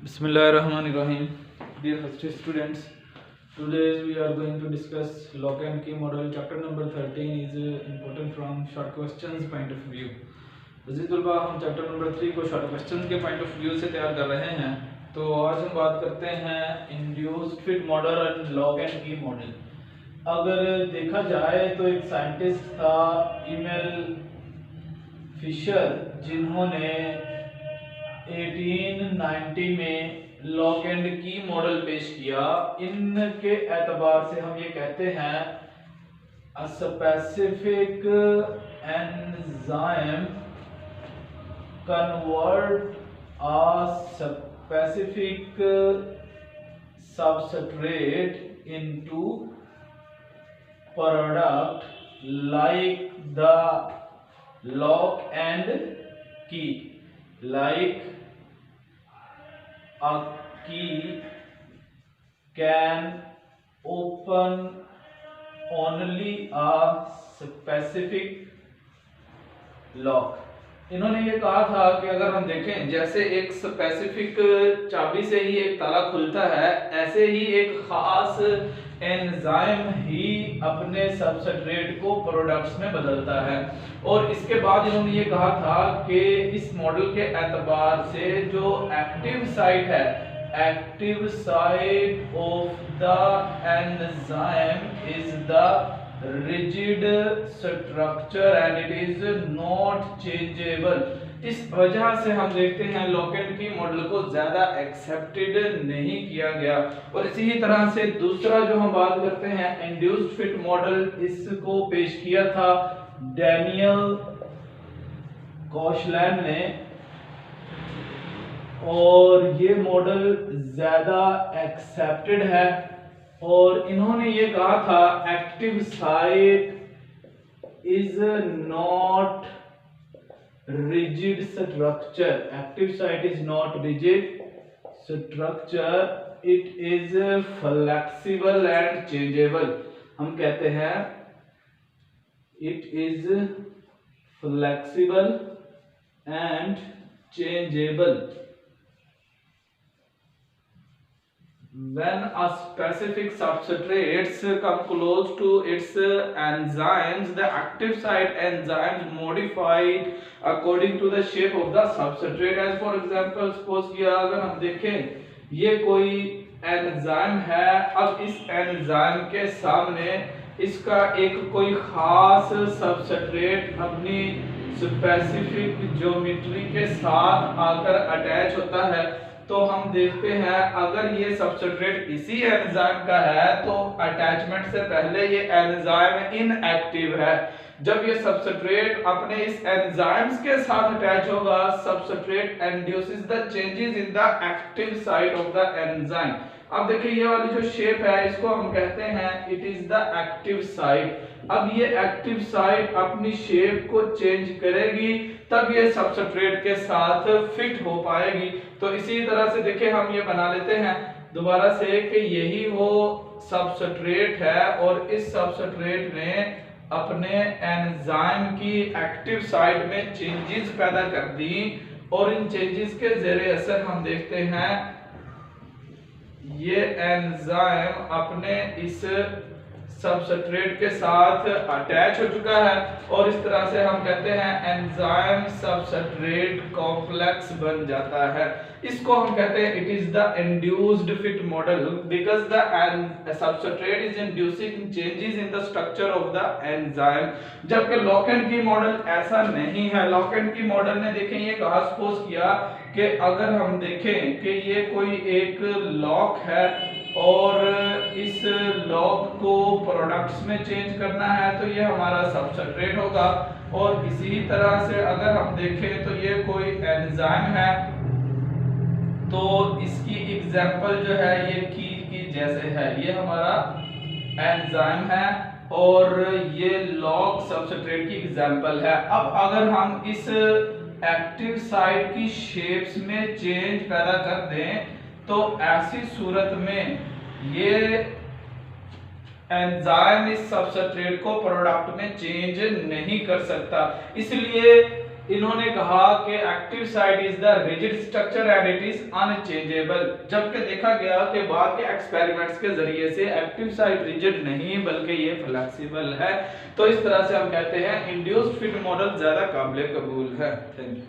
Bismillahirrahmanirrahim. Dear first students, today we are going to discuss lock and key model. Chapter number 13 is important from short questions point of view. अजीज तलबा, हम chapter number 3 को short question के point of view से तैयार कर रहे हैं। तो आज हम बात करते हैं induced fit model and lock and की मॉडल। अगर देखा जाए तो एक साइंटिस्ट था ईमेल फिशर, जिन्होंने 1890 में लॉक एंड की मॉडल पेश किया। इनके एतबार से हम ये कहते हैं a specific enzyme convert a specific substrate into product like the lock and key. Like a key can open only a specific lock. इन्होंने ये कहा था कि अगर हम देखें, जैसे एक स्पेसिफिक चाबी से ही एक ताला खुलता है, ऐसे ही एक खास एंजाइम ही अपने सबस्ट्रेट को प्रोडक्ट्स में बदलता है। और इसके बाद इन्होंने ये कहा था कि इस मॉडल के एतबार से जो एक्टिव साइट है, active site of the enzyme is the rigid structure and it is not changeable। इस वजह से हम देखते हैं लॉक एंड की मॉडल को ज्यादा एक्सेप्टेड नहीं किया गया। और इसी ही तरह से दूसरा जो हम बात करते हैं इंड्यूस्ड फिट मॉडल, इसको पेश किया था डैनियल कॉशलैंड ने, और ये मॉडल ज्यादा एक्सेप्टेड है। और इन्होंने ये कहा था active site is not rigid structure, active site is not rigid structure, it is flexible and changeable. हम कहते हैं it is flexible and changeable. When a specific substrates come close to its enzymes, the active site enzymes modified according to the shape of the substrate। As for example, suppose कि अगर हम देखें ये कोई enzyme है, अब इस enzyme के सामने इसका एक कोई खास सबस्ट्रेट अपनी स्पेसिफिक ज्योमेट्री के साथ आकर अटैच होता है, तो हम देखते हैं अगर ये सबस्ट्रेट इसी एंजाइम का है तो अटैचमेंट से पहले ये एंजाइम इनएक्टिव है। जब ये सबस्ट्रेट अपने इस एंजाइम्स के साथ अटैच होगा, substrate induces the changes in the active site of the enzyme. अब देखिए ये वाली जो शेप है, इसको हम कहते हैं it is the active site. अब ये एक्टिव साइट अपनी शेप को चेंज करेगी, तब ये सबस्ट्रेट के साथ फिट हो पाएगी। तो इसी तरह से देखिए हम ये बना लेते हैं दोबारा से कि यही वो सबस्ट्रेट है और इस सबस्ट्रेट ने अपने एंजाइम की एक्टिव साइट में चेंजेस पैदा कर दी, और इन चेंजेस के ज़ेरे असर हम देखते हैं ये एंजाइम अपने इस सबस्ट्रेट के साथ अटैच हो चुका है, और इस तरह से हम कहते हैं एंजाइम सबस्ट्रेट कॉम्प्लेक्स बन जाता है। इसको हम कहते हैं it is the induced fit model because the substrate is inducing changes in the structure of the enzyme. जबकि लॉक एंड की मॉडल ऐसा नहीं है। लॉक एंड की मॉडल ने देखें ये कहा, सपोज किया कि अगर हम देखें कि ये कोई एक लॉक है और इस लॉक को प्रोडक्ट्स में चेंज करना है तो ये हमारा सबस्ट्रेट होगा। और इसी तरह से अगर हम देखें तो ये कोई एंजाइम है, तो इसकी एग्जांपल जो है ये की जैसे है, ये हमारा एंजाइम है और ये लॉक सबस्ट्रेट की एग्जांपल है। अब अगर हम इस एक्टिव साइट की शेप्स में चेंज पैदा कर दें तो ऐसी सूरत में ये एंजाइम इस सबस्ट्रेट को प्रोडक्ट में चेंज नहीं कर सकता। इसलिए इन्होंने कहा कि active site is the rigid structure and it is unchangeable, जबकि देखा गया कि बाद के एक्सपेरिमेंट्स के जरिए से एक्टिव साइट रिजिड नहीं बल्कि ये फ्लेक्सिबल है। तो इस तरह से हम कहते हैं इंड्यूस्ड फिट मॉडल ज्यादा काबिल कबूल है। Thank you.